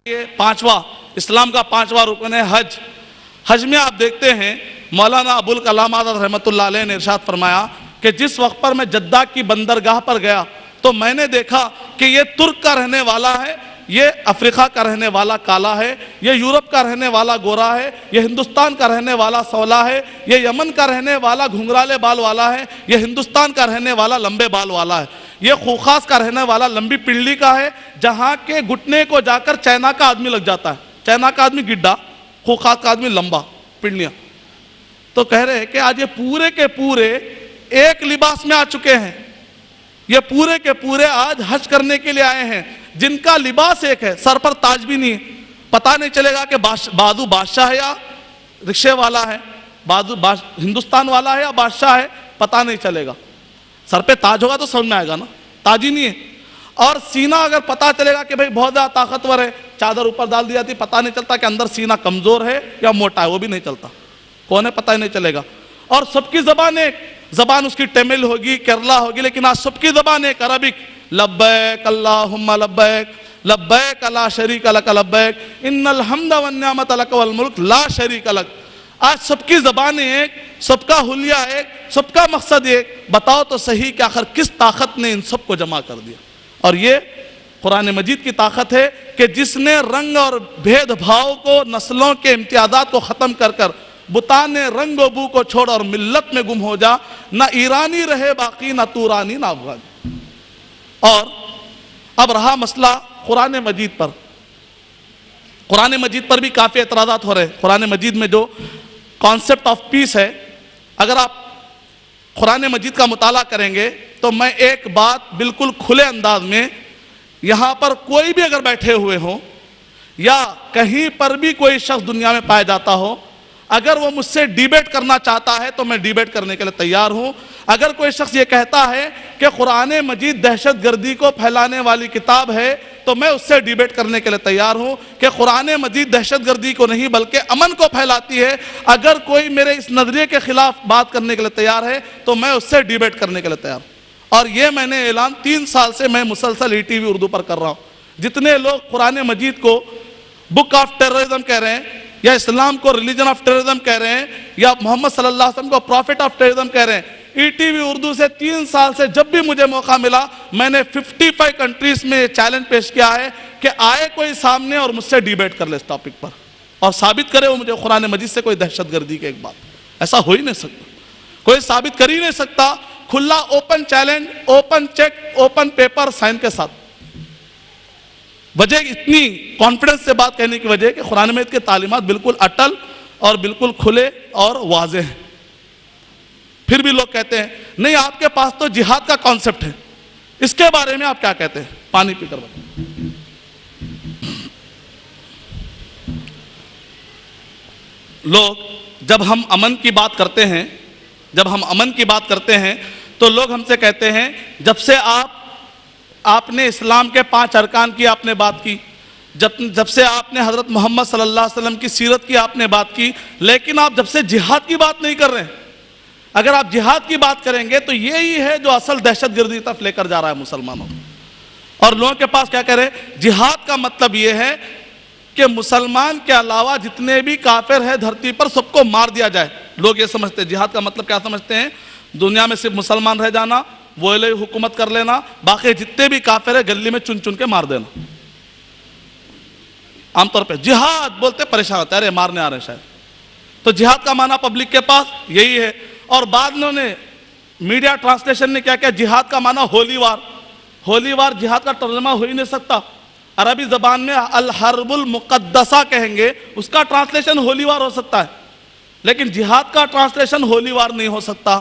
یہ پانچواں اسلام کا پانچواں رکن ہے حج۔ حج میں آپ دیکھتے ہیں مولانا ابوالکلام آزاد رحمۃ اللہ علیہ نے ارشاد فرمایا کہ جس وقت پر میں جدہ کی بندرگاہ پر گیا تو میں نے دیکھا کہ یہ ترک کا رہنے والا ہے، یہ افریقہ کا رہنے والا کالا ہے، یہ یورپ کا رہنے والا گورا ہے، یہ ہندوستان کا رہنے والا سولا ہے، یہ یمن کا رہنے والا گھنگرالے بال والا ہے، یہ ہندوستان کا رہنے والا لمبے بال والا ہے، یہ خوخاس کا رہنے والا لمبی پنڈلی کا ہے، جہاں کے گھٹنے کو جا کر چائنا کا آدمی لگ جاتا ہے، چائنا کا آدمی گڈھا، خوخاس کا آدمی لمبا پنڈلیاں۔ تو کہہ رہے ہیں کہ آج یہ پورے کے پورے ایک لباس میں آ چکے ہیں، یہ پورے کے پورے آج حج کرنے کے لیے آئے ہیں، جن کا لباس ایک ہے، سر پر تاج بھی نہیں ہے، پتہ نہیں چلے گا کہ بازو بادشاہ ہے یا رکشے والا ہے، بازو ہندوستان والا ہے یا بادشاہ ہے، پتہ نہیں چلے گا۔ سر پہ تاج ہوگا تو سمجھ میں آئے گا نا، تاج ہی نہیں ہے۔ اور سینہ اگر پتہ چلے گا کہ بھئی بہت زیادہ طاقتور ہے، چادر اوپر ڈال دی جاتی، پتہ نہیں چلتا کہ اندر سینہ کمزور ہے یا موٹا ہے، وہ بھی نہیں چلتا، کون ہے پتہ ہی نہیں چلے گا۔ اور سب کی زبان ایک، زبان اس کی تمل ہوگی، کیرلا ہوگی، لیکن آج سب کی زبان ایک، عربک، لبیک اللہم لبیک لبیک لا شریک لک لبیک ان الحمد والنعمت لک والملک لا شریک لک۔ آج سب کی زبانیں ایک، سب کا حلیہ ایک، سب کا مقصد ایک۔ بتاؤ تو صحیح کہ آخر کس طاقت نے ان سب کو جمع کر دیا؟ اور یہ قرآن مجید کی طاقت ہے کہ جس نے رنگ اور بھید بھاؤ کو، نسلوں کے امتیازات کو ختم کر کر بتانے رنگ و بو کو چھوڑ اور ملت میں گم ہو جا، نہ ایرانی رہے باقی، نہ تورانی نہ افغانی۔ اور اب رہا مسئلہ قرآن مجید پر، قرآن مجید پر بھی کافی اعتراضات ہو رہے ہیں۔ قرآن مجید میں جو کانسیپٹ آف پیس ہے، اگر آپ قرآن مجید کا مطالعہ کریں گے تو میں ایک بات بالکل کھلے انداز میں، یہاں پر کوئی بھی اگر بیٹھے ہوئے ہوں یا کہیں پر بھی کوئی شخص دنیا میں پایا جاتا ہو، اگر وہ مجھ سے ڈیبیٹ کرنا چاہتا ہے تو میں ڈیبیٹ کرنے کے لیے تیار ہوں۔ اگر کوئی شخص یہ کہتا ہے کہ قرآن مجید دہشت گردی کو پھیلانے والی کتاب ہے تو میں اس سے ڈیبیٹ کرنے کے لیے تیار ہوں کہ قرآن مجید دہشت گردی کو نہیں بلکہ امن کو پھیلاتی ہے۔ اگر کوئی میرے اس نظریے کے خلاف بات کرنے کے لیے تیار ہے تو میں اس سے ڈیبیٹ کرنے کے لیے تیار ہوں۔ اور یہ میں نے اعلان 3 سال سے میں مسلسل ای ٹی وی اردو پر کر رہا ہوں۔ جتنے لوگ قرآن مجید کو بک آف ٹیررزم کہہ رہے ہیں، یا اسلام کو ریلیجن آف ٹیررزم کہہ رہے ہیں، یا محمد صلی اللہ علیہ وسلم کو پروفٹ آف ٹیررزم کہہ رہے ہیں، ای ٹی وی اردو سے 3 سال سے جب بھی مجھے موقع ملا میں نے 55 کنٹریز میں چیلنج پیش کیا ہے کہ آئے کوئی سامنے اور مجھ سے ڈیبیٹ کر لے اس ٹاپک پر اور ثابت کرے وہ مجھے قرآن مجید سے کوئی دہشت گردی کی ایک بات۔ ایسا ہو ہی نہیں سکتا، کوئی ثابت کر ہی نہیں سکتا۔ کھلا open challenge, open cheque, open paper sign کے ساتھ۔ وجہ اتنی کانفیڈنس سے بات کہنے کی وجہ ہے کہ قرآن مجید کے تعلیمات بالکل اٹل اور بالکل کھلے اور واضح ہیں۔ پھر بھی لوگ کہتے ہیں نہیں آپ کے پاس تو جہاد کا کانسیپٹ ہے، اس کے بارے میں آپ کیا کہتے ہیں؟ پانی پی کر بتائیں۔ لوگ جب ہم امن کی بات کرتے ہیں، تو لوگ ہم سے کہتے ہیں جب سے آپ نے اسلام کے 5 ارکان کی آپ نے بات کی، جب سے آپ نے حضرت محمد صلی اللہ علیہ وسلم کی سیرت کی آپ نے بات کی، لیکن آپ جب سے جہاد کی بات نہیں کر رہے ہیں۔ اگر آپ جہاد کی بات کریں گے تو یہی ہے جو اصل دہشت گردی طرف لے کر جا رہا ہے مسلمانوں کو۔ اور لوگوں کے پاس کیا کہہ رہے ہیں؟ جہاد کا مطلب یہ ہے کہ مسلمان کے علاوہ جتنے بھی کافر ہیں دھرتی پر سب کو مار دیا جائے۔ لوگ یہ سمجھتے ہیں جہاد کا مطلب کیا سمجھتے ہیں؟ دنیا میں صرف مسلمان رہ جانا، وہ الہی حکومت کر لینا، باقی جتنے بھی کافر ہیں گلی میں چن چن کے مار دینا۔ عام طور پہ جہاد بولتے پریشان ہوتا ہے، ارے مارنے آ رہے ہیں شاید۔ تو جہاد کا معنی پبلک کے پاس یہی ہے۔ اور بعد نے میڈیا ٹرانسلیشن نے کیا کیا؟ جہاد کا معنی ہولی وار۔ ہولی وار جہاد کا ترجمہ ہو ہی نہیں سکتا۔ عربی زبان میں الحرب المقدسہ کہیں گے، اس کا ٹرانسلیشن ہولی وار ہو سکتا ہے، لیکن جہاد کا ٹرانسلیشن ہولی وار نہیں ہو سکتا۔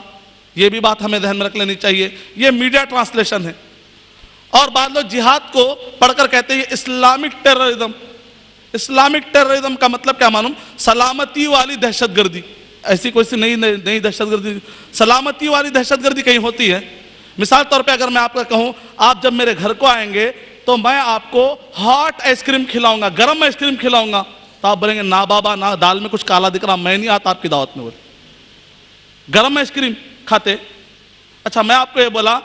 یہ بھی بات ہمیں ذہن میں رکھ لینی چاہیے، یہ میڈیا ٹرانسلیشن ہے۔ اور بعض لوگ جہاد کو پڑھ کر کہتے ہیں اسلامک ٹیررزم۔ اسلامک ٹیررزم کا مطلب کیا معلوم؟ سلامتی والی دہشت گردی۔ ایسی کوئی سی نئی دہشت گردی، سلامتی والی دہشت گردی کہیں ہوتی ہے؟ مثال طور پہ اگر میں آپ کو کہوں آپ جب میرے گھر کو آئیں گے تو میں آپ کو ہاٹ آئس کریم کھلاؤں گا، گرم آئس کریم کھلاؤں گا، تو آپ بولیں گے نا بابا نا، دال میں کچھ کالا دکھ رہا، میں نہیں آتا آپ کی دعوت میں۔ گرم آئس کریم کھاتے؟ اچھا میں آپ کو یہ بولا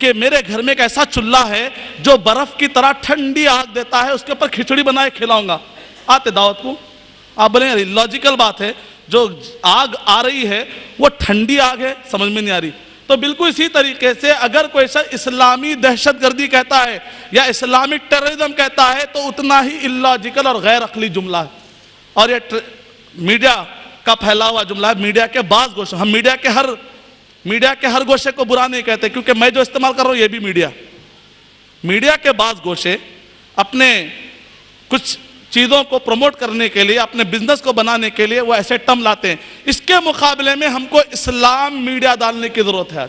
کہ میرے گھر میں ایک ایسا چولہا ہے جو برف کی طرح ٹھنڈی آگ دیتا ہے, اس کے اوپر کھچڑی بنائے کھلاؤں گا. آتے دعوت کو, آپ بولیں یار لاجیکل بات ہے, جو آگ آ رہی ہے وہ ٹھنڈی آگ ہے, سمجھ میں نہیں آ رہی. تو بالکل اسی طریقے سے اگر کوئی شخص اسلامی دہشت گردی کہتا ہے یا اسلامک ٹیررزم کہتا ہے تو اتنا ہی اللاجیکل اور غیر عقلی جملہ ہے. اور یہ میڈیا کا پھیلا ہوا جملہ ہے. میڈیا کے بعض گوشے, ہم میڈیا کے ہر گوشے کو برا نہیں کہتے, کیونکہ میں جو استعمال کر رہا ہوں یہ بھی میڈیا کے بعض گوشے اپنے کچھ چیزوں کو پروموٹ کرنے کے لیے, اپنے بزنس کو بنانے کے لیے وہ ایسے ٹرم لاتے ہیں. اس کے مقابلے میں ہم کو اسلام میڈیا ڈالنے کی ضرورت ہے.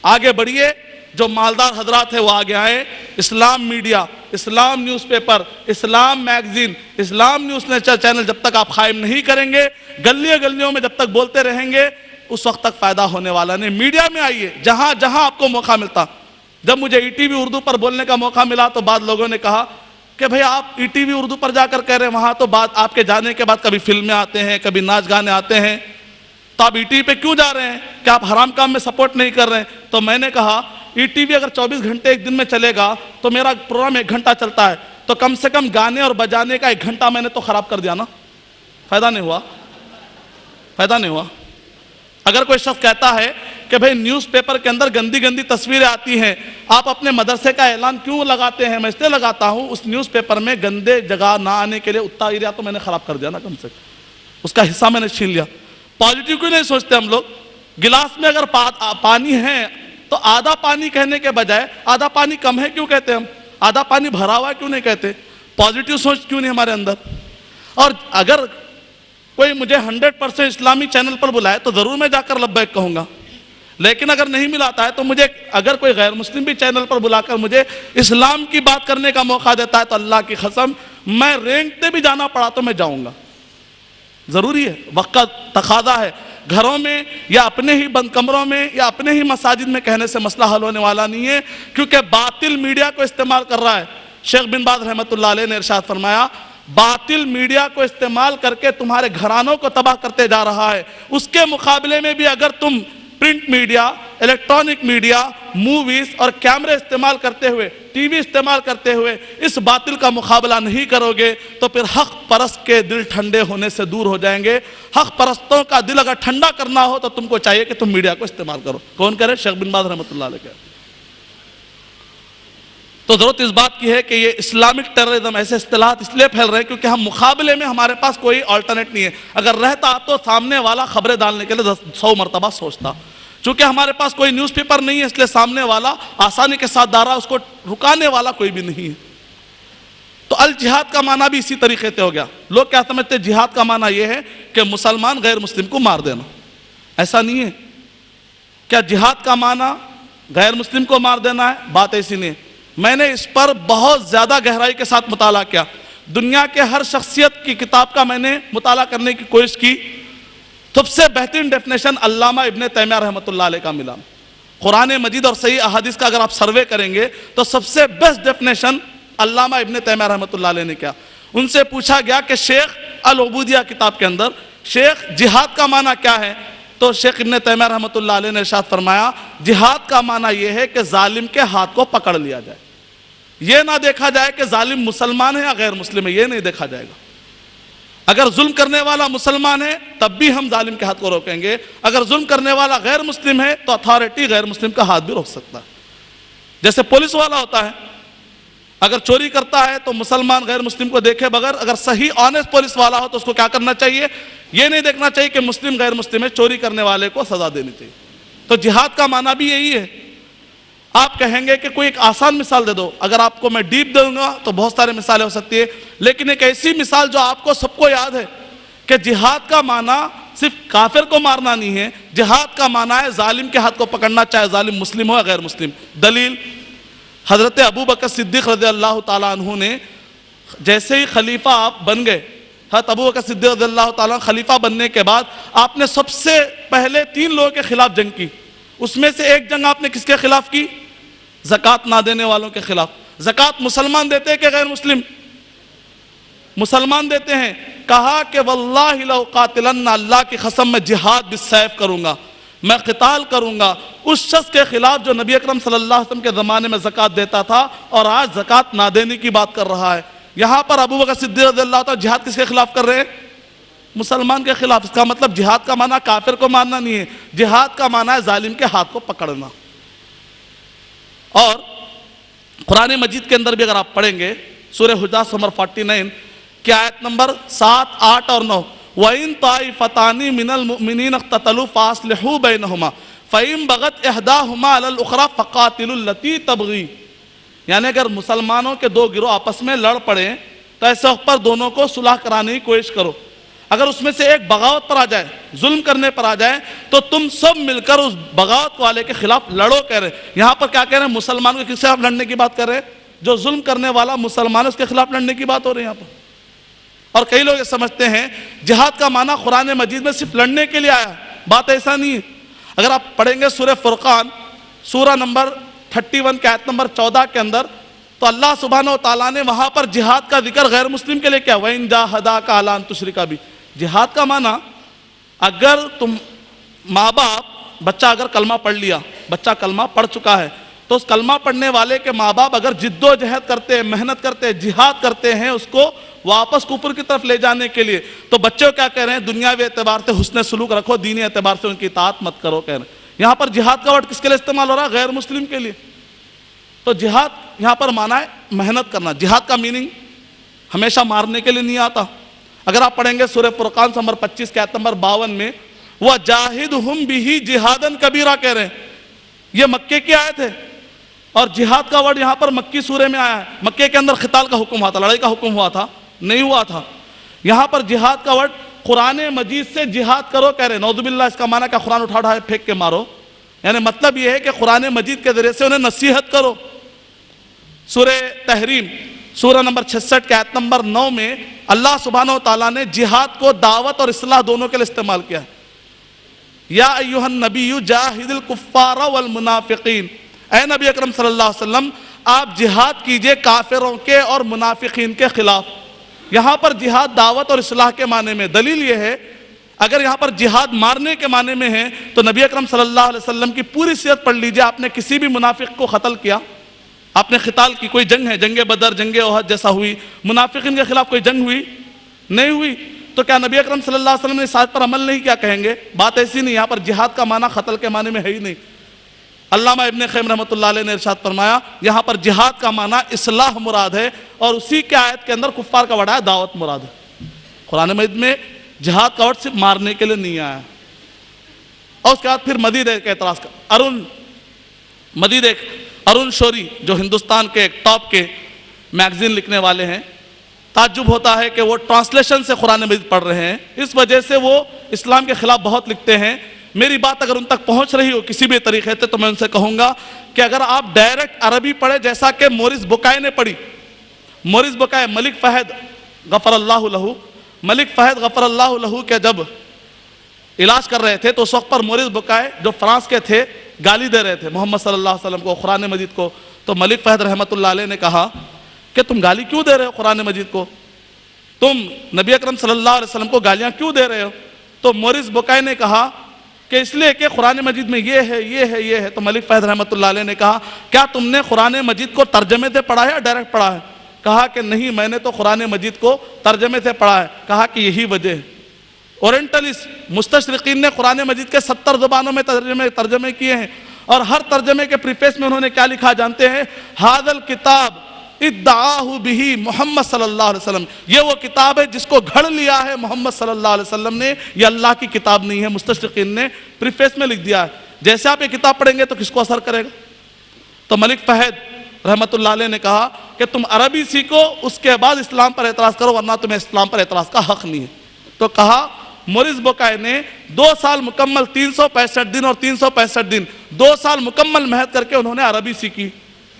آگے بڑھیے, جو مالدار حضرات ہیں وہ آگے آئے. اسلام میڈیا, اسلام نیوز پیپر, اسلام میگزین, اسلام نیوز چینل جب تک آپ قائم نہیں کریں گے, گلیوں میں جب تک بولتے رہیں گے, اس وقت تک فائدہ ہونے والا نہیں. میڈیا میں آئیے جہاں جہاں آپ کو موقع ملتا. جب مجھے ای ٹی وی اردو پر بولنے کا موقع ملا تو بعض لوگوں نے کہا کہ بھئی آپ ای ٹی وی اردو پر جا کر کہہ رہے ہیں, وہاں تو بات آپ کے جانے کے بعد کبھی فلمیں آتے ہیں, کبھی ناچ گانے آتے ہیں, تو آپ ای ٹی وی پہ کیوں جا رہے ہیں, کہ آپ حرام کام میں سپورٹ نہیں کر رہے ہیں. تو میں نے کہا ای ٹی وی اگر 24 گھنٹے ایک دن میں چلے گا تو میرا پروگرام 1 گھنٹہ چلتا ہے, تو کم سے کم گانے اور بجانے کا 1 گھنٹہ میں نے تو خراب کر دیا نا. فائدہ نہیں ہوا. اگر کوئی شخص کہتا ہے کہ بھئی نیوز پیپر کے اندر گندی تصویریں آتی ہیں, آپ اپنے مدرسے کا اعلان کیوں لگاتے ہیں؟ میں اس لیے لگاتا ہوں اس نیوز پیپر میں گندے جگہ نہ آنے کے لیے. اتنا ایریا تو میں نے خراب کر دیا نا, کم سے کم اس کا حصہ میں نے چھین لیا. پازیٹیو کیوں نہیں سوچتے ہم لوگ؟ گلاس میں اگر پانی ہے تو آدھا پانی کہنے کے بجائے آدھا پانی کم ہے کیوں کہتے ہیں ہم؟ آدھا پانی بھرا ہوا ہے کیوں نہیں کہتے؟ پازیٹیو سوچ کیوں نہیں ہمارے اندر؟ اور اگر کوئی مجھے 100% اسلامی چینل پر بلائے تو ضرور میں جا کر لبیک کہوں گا, لیکن اگر نہیں ملاتا ہے تو مجھے اگر کوئی غیر مسلم بھی چینل پر بلا کر مجھے اسلام کی بات کرنے کا موقع دیتا ہے تو اللہ کی قسم میں رینگتے بھی جانا پڑا تو میں جاؤں گا. ضروری ہے, وقت کا تقاضا ہے. گھروں میں یا اپنے ہی بند کمروں میں یا اپنے ہی مساجد میں کہنے سے مسئلہ حل ہونے والا نہیں ہے, کیونکہ باطل میڈیا کو استعمال کر رہا ہے. شیخ بن باز رحمۃ اللہ علیہ نے ارشاد فرمایا, باطل میڈیا کو استعمال کر کے تمہارے گھرانوں کو تباہ کرتے جا رہا ہے. اس کے مقابلے میں بھی اگر تم print media, electronic media, movies اور کیمرے استعمال کرتے ہوئے, ٹی وی استعمال کرتے ہوئے اس باطل کا مقابلہ نہیں کرو گے تو پھر حق پرست کے دل ٹھنڈے ہونے سے دور ہو جائیں گے. حق پرستوں کا دل اگر ٹھنڈا کرنا ہو تو تم کو چاہیے کہ تم میڈیا کو استعمال کرو. کون کرے؟ شیخ بن باز رحمۃ اللہ علیہ. تو ضرورت اس بات کی ہے کہ یہ اسلامک ٹیررزم ایسے اصطلاحات اس لیے پھیل رہے ہیں کیونکہ ہم مقابلے میں ہمارے پاس کوئی آلٹرنیٹ نہیں ہے. اگر رہتا تو سامنے والا خبریں ڈالنے کے لیے 100 مرتبہ سوچتا. چونکہ ہمارے پاس کوئی نیوز پیپر نہیں ہے اس لیے سامنے والا آسانی کے ساتھ ڈال رہا, اس کو رکانے والا کوئی بھی نہیں ہے. تو الجہاد کا معنی بھی اسی طریقے سے ہو گیا. لوگ کیا سمجھتے ہیں جہاد کا معنی یہ ہے کہ مسلمان غیر مسلم کو مار دینا. ایسا نہیں ہے. کیا جہاد کا معنی غیر مسلم کو مار دینا ہے؟ بات ایسی نہیں ہے. میں نے اس پر بہت زیادہ گہرائی کے ساتھ مطالعہ کیا. دنیا کے ہر شخصیت کی کتاب کا میں نے مطالعہ کرنے کی کوشش کی. سب سے بہترین ڈیفینیشن علامہ ابن تیمیہ رحمۃ اللہ علیہ کا ملا. قرآن مجید اور صحیح احادیث کا اگر آپ سروے کریں گے تو سب سے بیسٹ ڈیفینیشن علامہ ابن تیمیہ رحمۃ اللہ علیہ نے کیا. ان سے پوچھا گیا کہ شیخ العبودیہ کتاب کے اندر شیخ جہاد کا معنی کیا ہے؟ تو شیخ ابن تیمیہ رحمۃ اللہ علیہ نے ارشاد فرمایا, جہاد کا معنی یہ ہے کہ ظالم کے ہاتھ کو پکڑ لیا جائے. یہ نہ دیکھا جائے کہ ظالم مسلمان ہے یا غیر مسلم ہے, یہ نہیں دیکھا جائے گا. اگر ظلم کرنے والا مسلمان ہے تب بھی ہم ظالم کے ہاتھ کو روکیں گے. اگر ظلم کرنے والا غیر مسلم ہے تو اتھارٹی غیر مسلم کا ہاتھ بھی روک سکتا ہے. جیسے پولیس والا ہوتا ہے, اگر چوری کرتا ہے تو مسلمان غیر مسلم کو دیکھے بغیر اگر صحیح آنےسٹ پولیس والا ہو تو اس کو کیا کرنا چاہیے؟ یہ نہیں دیکھنا چاہیے کہ مسلم غیر مسلم ہے, چوری کرنے والے کو سزا دینی چاہیے. تو جہاد کا معنی بھی یہی ہے. آپ کہیں گے کہ کوئی ایک آسان مثال دے دو. اگر آپ کو میں ڈیپ دوں گا تو بہت سارے مثالیں ہو سکتی ہے, لیکن ایک ایسی مثال جو آپ کو سب کو یاد ہے کہ جہاد کا معنی صرف کافر کو مارنا نہیں ہے. جہاد کا معنی ہے ظالم کے ہاتھ کو پکڑنا, چاہے ظالم مسلم ہو یا غیر مسلم. دلیل حضرت ابو بکر صدیق رضی اللہ تعالیٰ عنہ نے جیسے ہی خلیفہ آپ بن گئے, حضرت ابو بکر صدیق رضی اللہ تعالیٰ خلیفہ بننے کے بعد آپ نے سب سے پہلے 3 لوگوں کے خلاف جنگ کی. اس میں سے ایک جنگ آپ نے کس کے خلاف کی؟ زکوٰۃ نہ دینے والوں کے خلاف. زکوٰۃ مسلمان دیتے ہیں کہ غیر مسلم؟ مسلمان دیتے ہیں. کہا کہ واللہ لو قاتلن, اللہ کی قسم میں جہاد بالسیف کروں گا. میں قتال کروں گا اس شخص کے خلاف جو نبی اکرم صلی اللہ علیہ وسلم کے زمانے میں زکوٰۃ دیتا تھا اور آج زکوٰۃ نہ دینے کی بات کر رہا ہے۔ یہاں پر ابو بکر صدیق رضی اللہ تعالیٰ جہاد کس کے خلاف کر رہے ہیں؟ مسلمان کے خلاف۔ اس کا مطلب جہاد کا معنی کافر کو ماننا نہیں ہے، جہاد کا معنی ہے ظالم کے ہاتھ کو پکڑنا۔ اور قرآن مجید کے اندر بھی اگر آپ پڑھیں گے سورہ حجرات نمبر 49 کی آیت نمبر 7، 8 اور 9، وَإِن طَائِفَتَانِ مِنَ الْمُؤْمِنِينَ اقْتَتَلُوا فَأَصْلِحُوا بَيْنَهُمَا فَإِن بَغَتْ إِحْدَاهُمَا عَلَى الْأُخْرَى فَقَاتِلُوا الَّتِي تَبْغِي۔ یعنی اگر مسلمانوں کے دو گروہ آپس میں لڑ پڑیں تو ایسے وقت پر دونوں کو صلح کرانے کی کوشش کرو۔ اگر اس میں سے ایک بغاوت پر آ جائے، ظلم کرنے پر آ جائے، تو تم سب مل کر اس بغاوت والے کے خلاف لڑو کہہ رہے۔ یہاں پر کیا کہہ رہے ہیں؟ مسلمانوں کے خلاف لڑنے کی بات کر رہے ہیں۔ جو ظلم کرنے والا مسلمان ہے اس کے خلاف لڑنے کی بات ہو رہی ہے یہاں پر۔ اور کئی لوگ یہ سمجھتے ہیں جہاد کا معنی قرآن مجید میں صرف لڑنے کے لیے آیا ہے، بات ایسا نہیں ہے۔ اگر آپ پڑھیں گے سورہ فرقان سورہ نمبر 31 کے آیت نمبر 14 کے اندر، تو اللہ سبحانہ و تعالیٰ نے وہاں پر جہاد کا ذکر غیر مسلم کے لیے کیا، وَإِن جَاهَدَاكَ عَلَىٰ أَن تُشْرِكَ بِي۔ جہاد کا معنی اگر تم ماں باپ، بچہ اگر کلمہ پڑھ لیا، بچہ کلمہ پڑھ چکا ہے، تو اس کلمہ پڑھنے والے کے ماں باپ اگر جد و جہد کرتے ہیں، محنت کرتے ہیں، جہاد کرتے ہیں اس کو واپس کفر کی طرف لے جانے کے لیے، تو بچوں کیا کہہ رہے ہیں؟ دنیاوی اعتبار سے حسن سلوک رکھو، دینی اعتبار سے ان کی اطاعت مت کرو کہہ رہے ہیں۔ یہاں پر جہاد کا ورڈ کس کے لیے استعمال ہو رہا ہے؟ غیر مسلم کے لیے۔ تو جہاد یہاں پر مانا ہے محنت کرنا۔ جہاد کا میننگ ہمیشہ مارنے کے لیے نہیں آتا۔ اگر آپ پڑھیں گے سورہ فرقان نمبر 25 کے آیت نمبر 52 میں، وَجَاهِدْهُمْ بِهِ جِهَادًا كَبِيرًا کہہ رہے ہیں۔ یہ مکے کی آیت ہے اور جہاد کا ورڈ یہاں پر مکی سورہ میں آیا ہے۔ مکے کے اندر قتال کا حکم ہوا تھا، لڑائی کا حکم ہوا تھا؟ نہیں ہوا تھا۔ یہاں پر جہاد کا ورڈ قرآن مجید سے جہاد کرو کہہ رہے ہیں۔ نعوذ باللہ، اس کا معنی کہ قرآن اٹھا پھینک کے مارو، یعنی مطلب یہ ہے کہ قرآن مجید کے ذریعے سے انہیں نصیحت کرو۔ سورہ تحریم سورہ نمبر 66 کے آیت نمبر 9 میں اللہ سبحانہ و تعالیٰ نے جہاد کو دعوت اور اصلاح دونوں کے لیے استعمال کیا ہے۔ یا ایھا النبی جاہد الکفار والمنافقین، اے نبی اکرم صلی اللہ علیہ وسلم آپ جہاد کیجئے کافروں کے اور منافقین کے خلاف۔ یہاں پر جہاد دعوت اور اصلاح کے معنی میں، دلیل یہ ہے اگر یہاں پر جہاد مارنے کے معنی میں ہے تو نبی اکرم صلی اللہ علیہ وسلم کی پوری سیرت پڑھ لیجئے۔ آپ نے کسی بھی منافق کو قتل کیا؟ آپ نے قتال کی؟ کوئی جنگ ہے، جنگ بدر، جنگ احد جیسا ہوئی؟ منافقین کے خلاف کوئی جنگ ہوئی؟ نہیں ہوئی۔ تو کیا نبی اکرم صلی اللہ علیہ وسلم نے اس آیت پر عمل نہیں کیا کہیں گے؟ بات ایسی نہیں۔ یہاں پر جہاد کا معنی قتل کے معنی میں ہے ہی نہیں۔ علامہ ابن قیم رحمۃ اللہ علیہ نے ارشاد فرمایا یہاں پر جہاد کا معنی اصلاح مراد ہے، اور اسی کے آیت کے اندر کفار کا ورڈ ہے دعوت مراد ہے۔ قرآن مجید میں جہاد کا ورڈ صرف مارنے کے لیے نہیں آیا۔ اور اس کے بعد پھر مزید ایک اعتراض کا ارون شوری جو ہندوستان کے ایک ٹاپ کے میگزین لکھنے والے ہیں، تعجب ہوتا ہے کہ وہ ٹرانسلیشن سے قرآن مجید پڑھ رہے ہیں، اس وجہ سے وہ اسلام کے خلاف بہت لکھتے ہیں۔ میری بات اگر ان تک پہنچ رہی ہو کسی بھی طریقے سے تو میں ان سے کہوں گا کہ اگر آپ ڈائریکٹ عربی پڑھیں جیسا کہ مورس بکائے نے پڑھی، مورس بکائے ملک فہد غفر اللہ لہو کے جب علاج کر رہے تھے تو اس وقت پر مورس بکائے جو فرانس کے تھے گالی دے رہے تھے محمد صلی اللہ علیہ وسلم کو، قرآن مجید کو۔ تو ملک فہد رحمۃ اللہ علیہ نے کہا کہ تم گالی کیوں دے رہے ہو قرآن مجید کو؟ تم نبی اکرم صلی اللہ علیہ وسلم کو گالیاں کیوں دے رہے ہو؟ تو مورس بکائے نے کہا کہ اس لیے کہ قرآن مجید میں یہ ہے۔ تو ملک فہد رحمۃ اللہ علیہ نے کہا کیا تم نے قرآن مجید کو ترجمے سے پڑھا ہے یا ڈائریکٹ پڑھا ہے؟ کہا کہ نہیں، میں نے تو قرآن مجید کو ترجمے سے پڑھا ہے۔ کہا کہ یہی وجہ ہے۔ اورینٹلسٹ مستشرقین نے قرآن مجید کے 70 زبانوں میں ترجمے کیے ہیں، اور ہر ترجمے کے پریفیس میں انہوں نے کیا لکھا جانتے ہیں؟ ھذا الکتاب ادعاہ بہ محمد صلی اللہ علیہ وسلم، یہ وہ کتاب ہے جس کو گھڑ لیا ہے محمد صلی اللہ علیہ وسلم نے، یہ اللہ کی کتاب نہیں ہے۔ مستشرقین نے پریفیس میں لکھ دیا ہے۔ جیسے آپ یہ کتاب پڑھیں گے تو کس کو اثر کرے گا؟ تو ملک فہد رحمۃ اللہ علیہ نے کہا کہ تم عربی سیکھو، اس کے بعد اسلام پر اعتراض کرو، ورنہ تمہیں اسلام پر اعتراض کا حق نہیں ہے۔ تو کہا مورس بکائے نے 2 سال مکمل 365 دن اور 365 دن 2 سال مکمل محنت کر کے انہوں نے عربی سیکھی،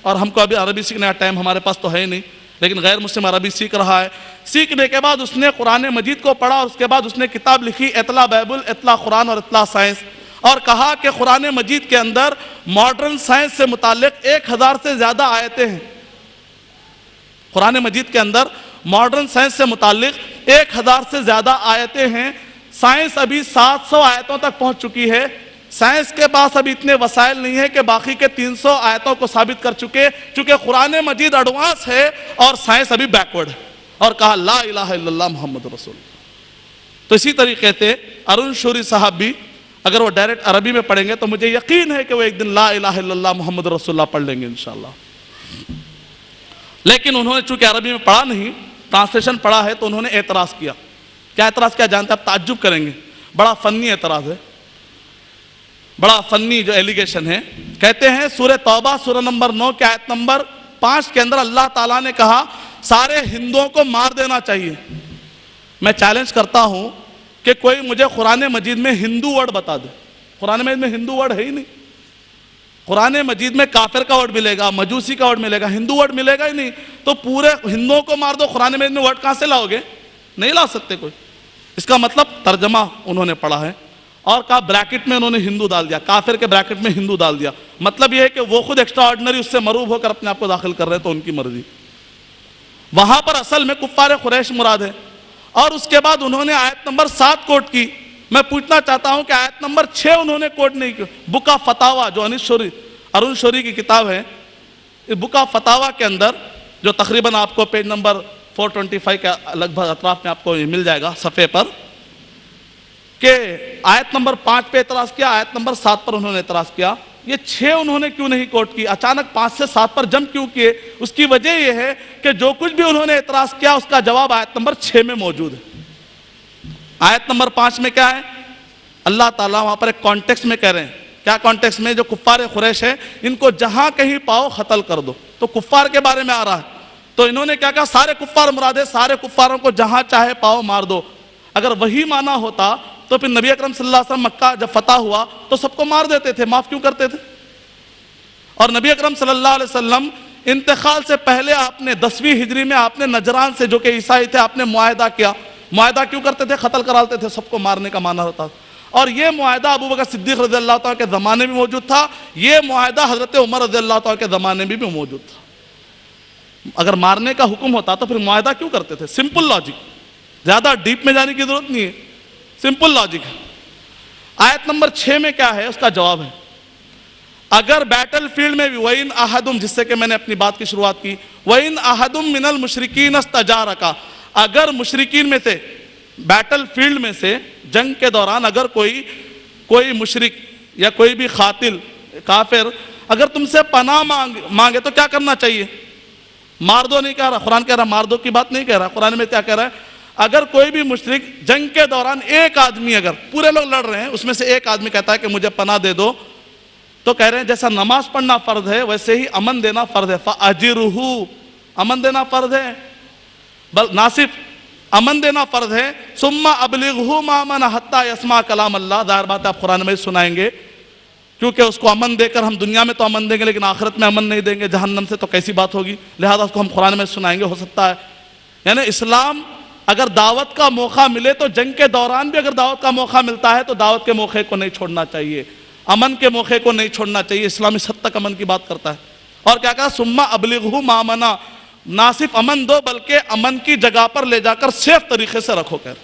اور ہم کو ابھی عربی سیکھنے کا ٹائم ہمارے پاس تو ہے نہیں، لیکن غیر مسلم عربی سیکھ رہا ہے۔ سیکھنے کے بعد اس نے قرآن مجید کو پڑھا، اور اس کے بعد اس نے کتاب لکھی اطلاع بائبل، اطلاع قرآن اور اطلاع سائنس، اور کہا کہ قرآن مجید کے اندر ماڈرن سائنس سے متعلق 1000 سے زیادہ آیتیں ہیں۔ قرآن مجید کے اندر ماڈرن سائنس سے متعلق 1000 سے زیادہ آیتیں ہیں۔ سائنس ابھی 700 آیتوں تک پہنچ چکی ہے۔ سائنس کے پاس ابھی اتنے وسائل نہیں ہے کہ باقی کے 300 آیتوں کو ثابت کر چکے، چونکہ قرآن مجید ایڈوانس ہے اور سائنس ابھی بیکورڈ ہے، اور کہا لا الہ الا اللہ محمد رسول اللہ۔ تو اسی طریقے سے ارون شوری صاحب بھی اگر وہ ڈائریکٹ عربی میں پڑھیں گے تو مجھے یقین ہے کہ وہ ایک دن لا الہ الا اللہ محمد رسول اللہ پڑھ لیں گے انشاءاللہ۔ لیکن انہوں نے چونکہ عربی میں پڑھا نہیں، ٹرانسلیشن پڑھا ہے، تو انہوں نے اعتراض کیا۔ کیا اعتراض کیا جانتے ہیں آپ؟ تعجب کریں گے، بڑا فنی اعتراض ہے، بڑا فنی جو ایلیگیشن ہے۔ کہتے ہیں سورہ توبہ سورہ نمبر 9 کی آیت نمبر 5 کے اندر اللہ تعالیٰ نے کہا سارے ہندوؤں کو مار دینا چاہیے۔ میں چیلنج کرتا ہوں کہ کوئی مجھے قرآن مجید میں ہندو ورڈ بتا دے۔ قرآن مجید میں ہندو ورڈ ہے ہی نہیں۔ قرآن مجید میں کافر کا ورڈ ملے گا، مجوسی کا ورڈ ملے گا، ہندو ورڈ ملے گا ہی نہیں۔ تو پورے ہندوؤں کو مار دو، قرآن مجید میں ورڈ کہاں سے لاؤ گے؟ نہیں لا سکتے کوئی۔ اس کا مطلب ترجمہ انہوں نے پڑھا ہے اور کہا بریکٹ میں انہوں نے ہندو ڈال دیا، کافر کے بریکٹ میں ہندو ڈال دیا۔ مطلب یہ ہے کہ وہ خود ایکسٹرا آرڈنری اس سے مروب ہو کر اپنے آپ کو داخل کر رہے ہیں، تو ان کی مرضی۔ وہاں پر اصل میں کفار قریش مراد ہے۔ اور اس کے بعد انہوں نے آیت نمبر 7 کوٹ کی۔ میں پوچھنا چاہتا ہوں کہ آیت نمبر 6 انہوں نے کوٹ نہیں کی۔ بک آف فتاوا جو ارون شوری کی کتاب ہے، بک آف فتاوا کے اندر جو تقریباً آپ کو پیج نمبر 425 کے لگ بھگ اطراف میں آپ کو مل جائے گا صفحے پر، کہ آیت نمبر 5 پہ اعتراض کیا، آیت نمبر 7 پر انہوں نے اعتراض کیا۔ یہ 6 انہوں نے کیوں نہیں کوٹ کی؟ اچانک 5 سے 7 پر جمپ کیوں کیے؟ اس کی وجہ یہ ہے کہ جو کچھ بھی انہوں نے اعتراض کیا اس کا جواب آیت نمبر 6 میں موجود ہے۔ آیت نمبر 5 میں کیا ہے؟ اللہ تعالیٰ وہاں پر ایک کانٹیکس میں کہہ رہے ہیں۔ کیا کانٹیکس میں؟ جو کفار قریش ہے ان کو جہاں کہیں پاؤ قتل کر دو۔ تو کفار کے بارے میں آ رہا ہے، تو انہوں نے کیا کہا؟ سارے کفار مراد ہے، سارے کفاروں کو جہاں چاہے پاؤ مار دو۔ اگر وہی معنی ہوتا تو پھر نبی اکرم صلی اللہ علیہ وسلم مکہ جب فتح ہوا تو سب کو مار دیتے تھے، معاف کیوں کرتے تھے؟ اور نبی اکرم صلی اللہ علیہ وسلم انتقال سے پہلے آپ نے 10ویں ہجری میں آپ نے نجران سے جو کہ عیسائی تھے آپ نے معاہدہ کیا۔ معاہدہ کیوں کرتے تھے؟ قتل کراتے تھے، سب کو مارنے کا معنی ہوتا تھا۔ اور یہ معاہدہ ابو بکر صدیق رضی اللہ تعالیٰ کے زمانے میں موجود تھا، یہ معاہدہ حضرت عمر رضی اللہ تعالیٰ کے زمانے میں بھی موجود تھا۔ اگر مارنے کا حکم ہوتا تو پھر معاہدہ کیوں کرتے تھے؟ سمپل لاجک، زیادہ ڈیپ میں جانے کی ضرورت نہیں ہے، سمپل لاجک ہے۔ آیت نمبر 6 میں کیا ہے؟ اس کا جواب ہے اگر بیٹل فیلڈ میں بھی وَإِنْ أَحَدٌ، جس سے کہ میں نے اپنی بات کی شروعات کی، وَإِنْ أَحَدٌ مِّنَ الْمُشْرِكِينَ اسْتَجَارَكَ، اگر مشرکین میں سے بیٹل فیلڈ میں سے جنگ کے دوران اگر کوئی مشرک یا کوئی بھی قاتل کافر اگر تم سے پناہ مانگے تو کیا کرنا چاہیے؟ مار دو نہیں کہہ رہا قرآن، کہہ رہا مار دو کی بات نہیں کہہ رہا قرآن میں۔ کیا کہہ رہا ہے؟ اگر کوئی بھی مشرک جنگ کے دوران ایک آدمی، اگر پورے لوگ لڑ رہے ہیں اس میں سے ایک آدمی کہتا ہے کہ مجھے پناہ دے دو، تو کہہ رہے ہیں جیسا نماز پڑھنا فرض ہے ویسے ہی امن دینا فرض ہے۔ فَأَجِرُهُ، امن دینا فرض ہے، نہ صرف امن دینا فرض ہے، ثُمَّ أَبْلِغْهُ مَأْمَنَ حَتَّى يَسْمَعَ كَلَامَ اللَّهِ، ظاہر بات ہے آپ قرآن میں سنائیں گے، کیونکہ اس کو امن دے کر ہم دنیا میں تو امن دیں گے لیکن آخرت میں امن نہیں دیں گے، جہنم سے تو کیسی بات ہوگی، لہذا اس کو ہم قرآن میں سنائیں گے۔ ہو سکتا ہے یعنی اسلام اگر دعوت کا موقع ملے تو جنگ کے دوران بھی اگر دعوت کا موقع ملتا ہے تو دعوت کے موقع کو نہیں چھوڑنا چاہیے، امن کے موقع کو نہیں چھوڑنا چاہیے۔ اسلام اس حد تک امن کی بات کرتا ہے۔ اور کیا کہا؟ ثُمَّ أَبْلِغْهُ مَا مَنَعَ، نہ صرف امن دو بلکہ امن کی جگہ پر لے جا کر سیف طریقے سے رکھو۔ کر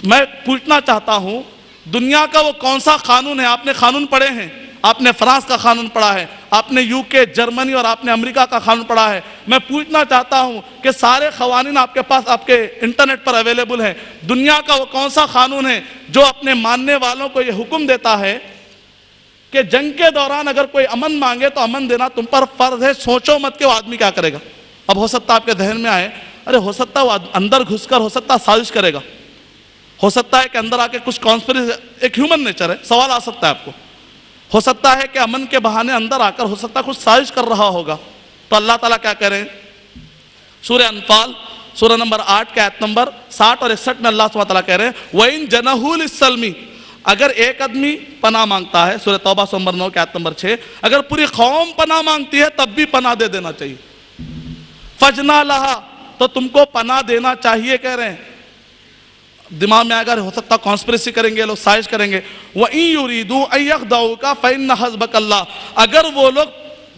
میں پوچھنا چاہتا ہوں دنیا کا وہ کون سا قانون ہے؟ آپ نے قانون پڑھے ہیں، آپ نے فرانس کا قانون پڑھا ہے، آپ نے UK، جرمنی اور آپ نے امریکہ کا قانون پڑھا ہے۔ میں پوچھنا چاہتا ہوں کہ سارے قوانین آپ کے پاس آپ کے انٹرنیٹ پر اویلیبل ہیں، دنیا کا وہ کون سا قانون ہے جو اپنے ماننے والوں کو یہ حکم دیتا ہے کہ جنگ کے دوران اگر کوئی امن مانگے تو امن دینا تم پر فرض ہے؟ سوچو مت کہ وہ آدمی کیا کرے گا۔ اب ہو سکتا ہے آپ کے ذہن میں آئے ارے ہو سکتا ہے وہ اندر گھس کر ہو سکتا ہے سازش کرے گا، ہو سکتا ہے کہ اندر آ کے کچھ کانسپریسی، ایک ہیومن نیچر ہے، سوال آ سکتا ہے آپ کو، ہو سکتا ہے کہ امن کے بہانے اندر آ کر ہو سکتا ہے کچھ سازش کر رہا ہوگا۔ تو اللہ تعالیٰ کیا کہہ رہے ہیں؟ سورہ انفال سورہ نمبر 8 کے آیت نمبر 60 اور 61 میں اللہ سبحانہ وتعالیٰ کہہ رہے ہیں وَإِن جَنَحُوا لِلسَّلْمِ، اگر ایک آدمی پناہ مانگتا ہے، سورہ توبہ سورہ نمبر 9 کے آیت نمبر 6، اگر پوری قوم پناہ مانگتی ہے تب بھی پناہ دے دینا چاہیے۔ فَجْنَا لَهَا، تو تم کو پناہ دینا چاہیے کہہ رہے ہیں۔ دماغ میں اگر ہو سکتا کانسپریسی کریں گے، لوگ سازش کریں گے۔ وَإِن يُرِيدُوا أَن يَخْدَعُوكَ فَإِنَّ حَسْبَكَ اللَّهُ، اگر وہ لوگ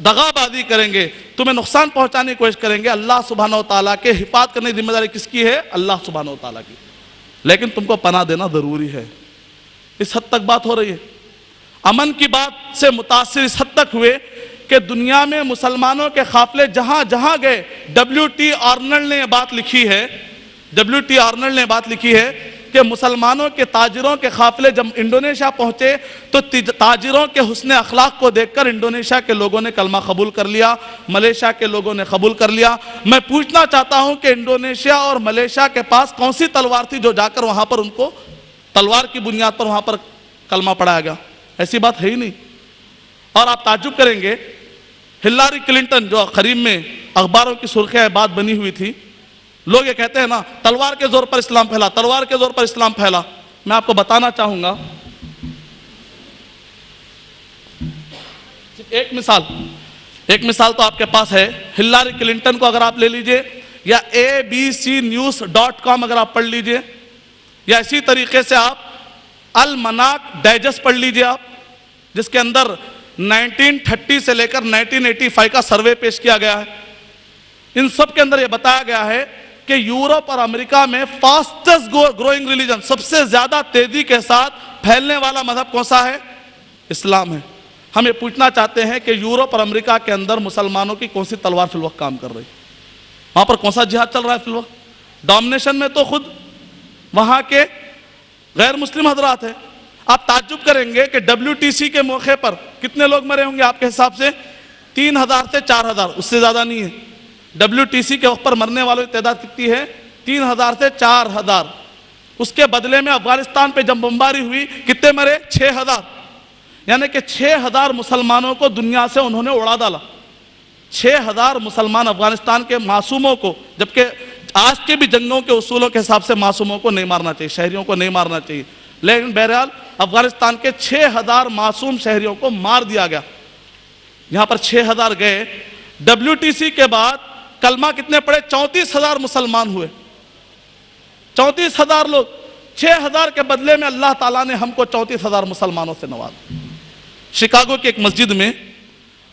دغا بازی کریں گے، تمہیں نقصان پہنچانے کی کوشش کریں گے، اللہ سبحانہ و تعالیٰ کے حفاظت کرنے کی ذمہ داری کس کی ہے؟ اللہ سبحانہ و تعالیٰ کی، لیکن تم کو پناہ دینا ضروری ہے۔ اس حد تک بات ہو رہی ہے۔ امن کی بات سے متاثر اس حد تک ہوئے کہ دنیا میں مسلمانوں کے قافلے جہاں جہاں گئے، WT آرنلڈ نے یہ بات لکھی ہے، WT آرنلڈ نے بات لکھی ہے کہ مسلمانوں کے تاجروں کے قافلے جب انڈونیشیا پہنچے تو تاجروں کے حسن اخلاق کو دیکھ کر انڈونیشیا کے لوگوں نے کلمہ قبول کر لیا، ملیشیا کے لوگوں نے قبول کر لیا۔ میں پوچھنا چاہتا ہوں کہ انڈونیشیا اور ملیشیا کے پاس کون سی تلوار تھی جو جا کر وہاں پر ان کو تلوار کی بنیاد پر وہاں پر کلمہ پڑھایا گیا؟ ایسی بات ہے ہی نہیں۔ اور آپ تعجب کریں گے، ہلاری کلنٹن جو قریب میں اخباروں کی سرخیاں بات بنی ہوئی تھی، لوگ یہ کہتے ہیں نا تلوار کے زور پر اسلام پھیلا، تلوار کے زور پر اسلام پھیلا۔ میں آپ کو بتانا چاہوں گا ایک مثال تو آپ کے پاس ہے۔ ہلاری کلنٹن کو اگر آپ لے لیجئے یا abcnews.com اگر آپ پڑھ لیجئے، یا اسی طریقے سے آپ المناک ڈائجسٹ پڑھ لیجئے آپ، جس کے اندر 1930 سے لے کر 1985 کا سروے پیش کیا گیا ہے۔ ان سب کے اندر یہ بتایا گیا ہے کہ یورپ اور امریکہ میں فاسٹسٹ گروئنگ ریلیجن، سب سے زیادہ تیزی کے ساتھ پھیلنے والا مذہب کون سا ہے؟ اسلام ہے۔ ہم یہ پوچھنا چاہتے ہیں کہ یورپ اور امریکہ کے اندر مسلمانوں کی کون سی تلوار فی الوقت کام کر رہی ہے؟ وہاں پر کون سا جہاد چل رہا ہے فی الوقت؟ ڈومینیشن میں تو خود وہاں کے غیر مسلم حضرات ہیں۔ آپ تعجب کریں گے کہ WTC کے موقع پر کتنے لوگ مرے ہوں گے آپ کے حساب سے؟ 3000 سے 4000، اس سے زیادہ نہیں ہے۔ WTC کے وقت پر مرنے والوں کی تعداد کتنی ہے؟ 3000 سے 4000۔ اس کے بدلے میں افغانستان پہ جب بمباری ہوئی کتنے مرے؟ 6000۔ یعنی کہ 6000 مسلمانوں کو دنیا سے انہوں نے اڑا ڈالا۔ 6000 مسلمان افغانستان کے معصوموں کو، جبکہ آج کے بھی جنگوں کے اصولوں کے حساب سے معصوموں کو نہیں مارنا چاہیے، شہریوں کو نہیں مارنا چاہیے، لیکن بہرحال افغانستان کے 6000 معصوم شہریوں کو مار دیا گیا۔ یہاں پر 6000 گئے۔ WTC کے بعد کلمہ کتنے پڑے؟ 34000 مسلمان ہوئے۔ 34000 لوگ، 6000 کے بدلے میں اللہ تعالیٰ نے ہم کو 34000 مسلمانوں سے نوازا۔ شکاگو کی ایک مسجد میں،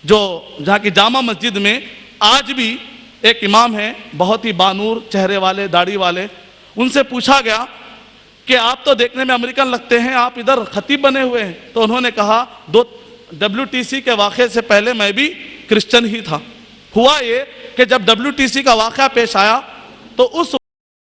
جہاں کی جامع مسجد میں آج بھی ایک امام ہیں، بہت ہی بانور چہرے والے، داڑھی والے۔ ان سے پوچھا گیا کہ آپ تو دیکھنے میں امریکن لگتے ہیں، آپ ادھر خطیب بنے ہوئے ہیں؟ تو انہوں نے کہا WTC کے واقعے سے پہلے میں بھی کرسچن ہی تھا۔ ہوا یہ کہ جب WTC کا واقعہ پیش آیا تو اس